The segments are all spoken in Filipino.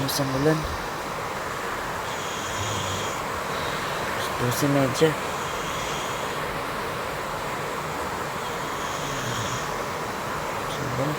Buhos ang ulan. 12:30. Sobrang.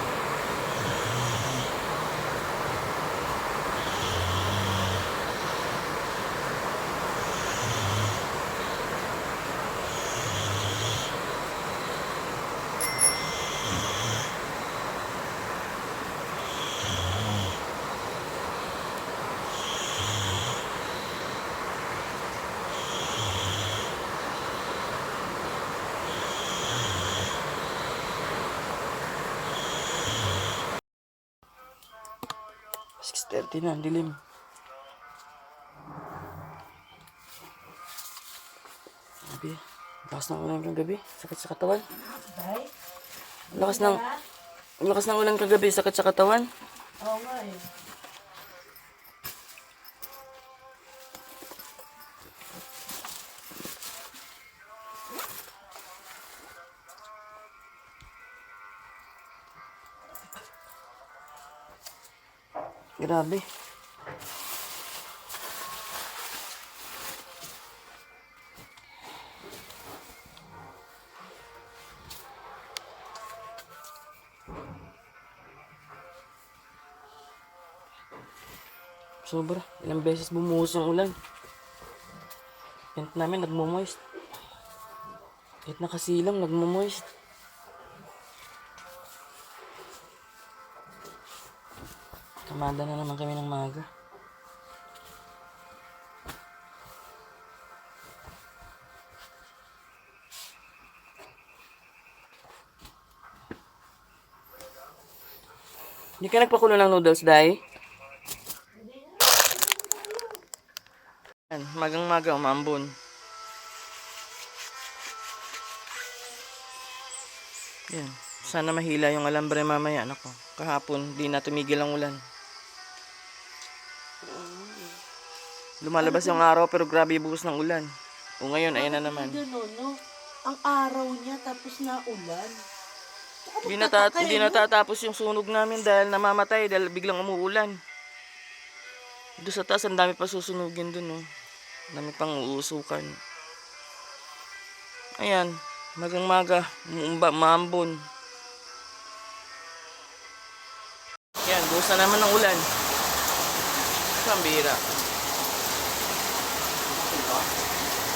$6:30 na, ang dilim. Gabi. Lakas ng ulan kagabi. Sakit sa katawan. Lakas ng ulan kagabi. Sakit sa katawan. Oo nga eh. Grabe. Sobra. Ilang beses bumuhos ang ulan. Tent namin nagmo-moist. Kahit nakasilang, nagmo-moist. Kamada na naman kami ng maga. Hindi ka nagpakulo ng noodles, Day? Yan, magang-maga, umambon. Yan. Sana mahila yung alambre mamaya. Nako, kahapon, di na tumigil ang ulan. Lumalabas yung araw pero grabe yung buhos ng ulan. O ngayon, ayan na naman. Ganun, no? Ang araw niya tapos na ulan. Hindi natatapos yung sunog namin dahil namamatay dahil biglang umuulan. Doon sa taas, ang dami pa susunugin dun, oh. Dami pang uusukan. Ayan, magang-maga, maambon. Ayan, buhos na naman ng ulan. Sambira.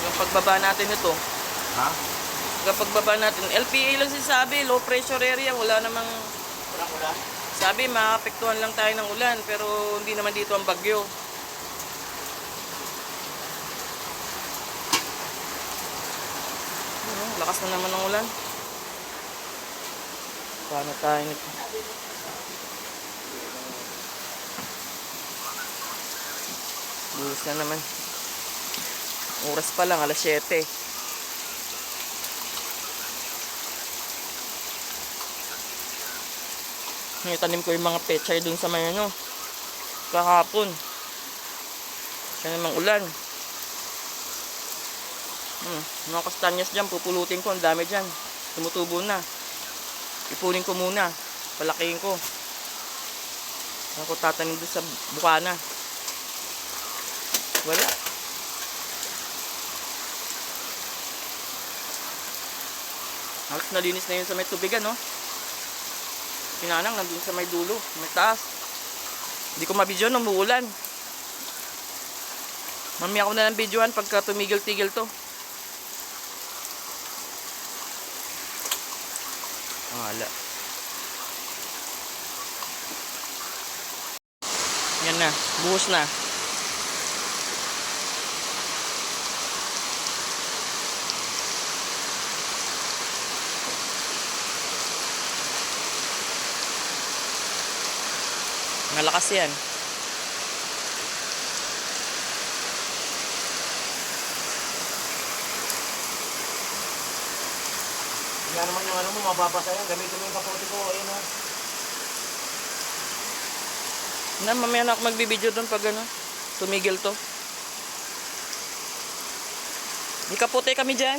Yung pagbaba natin ito. Ha? Kapag baba natin, LPA lang sinasabi, low pressure area, wala namang... Ulan? Sabi, maapektuhan lang tayo ng ulan, pero hindi naman dito ang bagyo. Lakas na naman ng ulan. Paano tayo nito? Buhos na naman. Oras pa lang, 7:00. Tanim ko yung mga pechay dun sa may ano. Kahapon. Siya namang ulan. Mga kastanyas dyan, pupulutin ko. Ang dami dyan. Tumutubo na. Ipunin ko muna. Palakihin ko. Ako tatanim doon sa bukana. Wala. Halos nalinis na yun sa may tubigan, no? Pinanang nandun sa may dulo, may taas. Hindi ko mabidyo nung umuulan. Mamaya ko na lang videohan pagka tumigil-tigil to. Wala. Yan na, buhos na. Malakas yan. Kaya naman yung ano mo, mababasa yan. Gamitin mo yung kapote ko. Ayun o. Na, mamaya na ako magbibideo doon pag ano, tumigil to. May kapote kami dyan.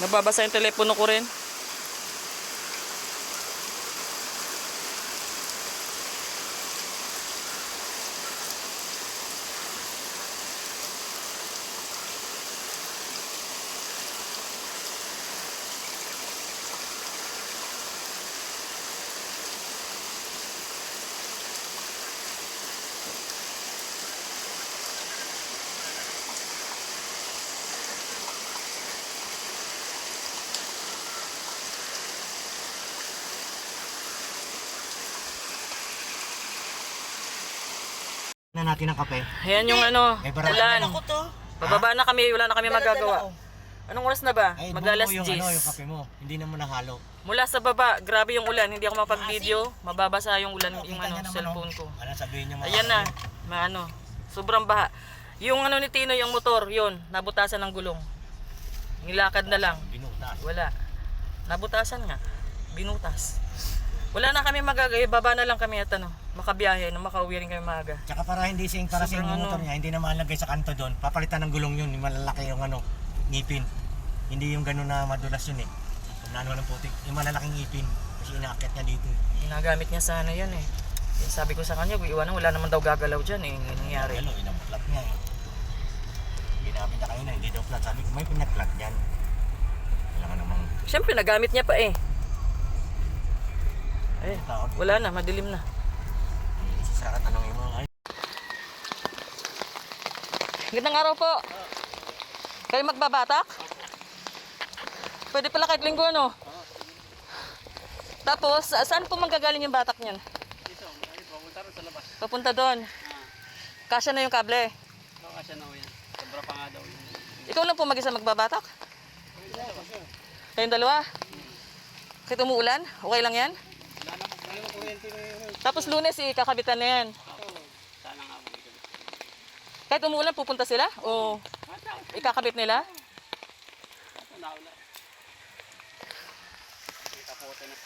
Nababasa yung telepono ko rin. na natin ng kape. Ayan yung ano, May barang- ulan. Ako to. Bababa na kami, wala na kami Dala-dala magagawa. ko. Anong oras na ba? Ay, Mag-alas buo yung 10. yung kape mo. Hindi naman nahalo. Mula sa baba, grabe yung ulan. Hindi ako mapag-video. Mababasa yung ulan, yung Kita ano, niya naman, cellphone ko. Ano sabihin niya mga Ayan na, maano. Sobrang baha. Yung ano ni Tino, yung motor, yun, nabutasan ng gulong. Nilakad na lang. binutas. Wala. Nabutasan nga. Binutas. Wala na kami magagaya, baba na lang kami at ano, makabiyahe, makauwi rin kami maaga. Tsaka para hindi para sa Sobrang motor ano. niya, hindi na malagay sa kanto doon. Papalitan ng gulong yun, yung malalaki yung ano, ngipin. Hindi yung gano'n na madulas yun eh. Kung naano ng putik, yung malalaking ngipin. Kasi inaakyat niya dito. Ginagamit niya sana yan eh. Yung sabi ko sa kanya, iwanan, wala naman daw gagalaw dyan eh. Yung nangyari. Hello, inaplat niya eh. Ginamit na kayo na, hindi daw flat. Sabi ko, may pinag-flat yan. Kailangan namang Siyempre, nagamit niya pa eh. Eh, tao. wala na, madilim na. Sa tanongin mo, ay, Gandang araw po. Kayo magbabatak? Pwede pala kahit linggo ano? Tapos, saan po manggagaling yung batak niyan? Dito, papunta rin sa labas. Papunta doon. Kasya na yung kable. Kasi na yan. Sobra pa nga daw yun. Ikaw lang po mag-isa magbabatak? Kayong dalawa? Kahit umuulan? Okay lang yan? Wala mo kuryente na yun. Tapos Lunes, ikakabitan na yan. Sana nga mo. Kahit umuulan, pupunta sila? O ikakabit nila? Naula. May kapote na.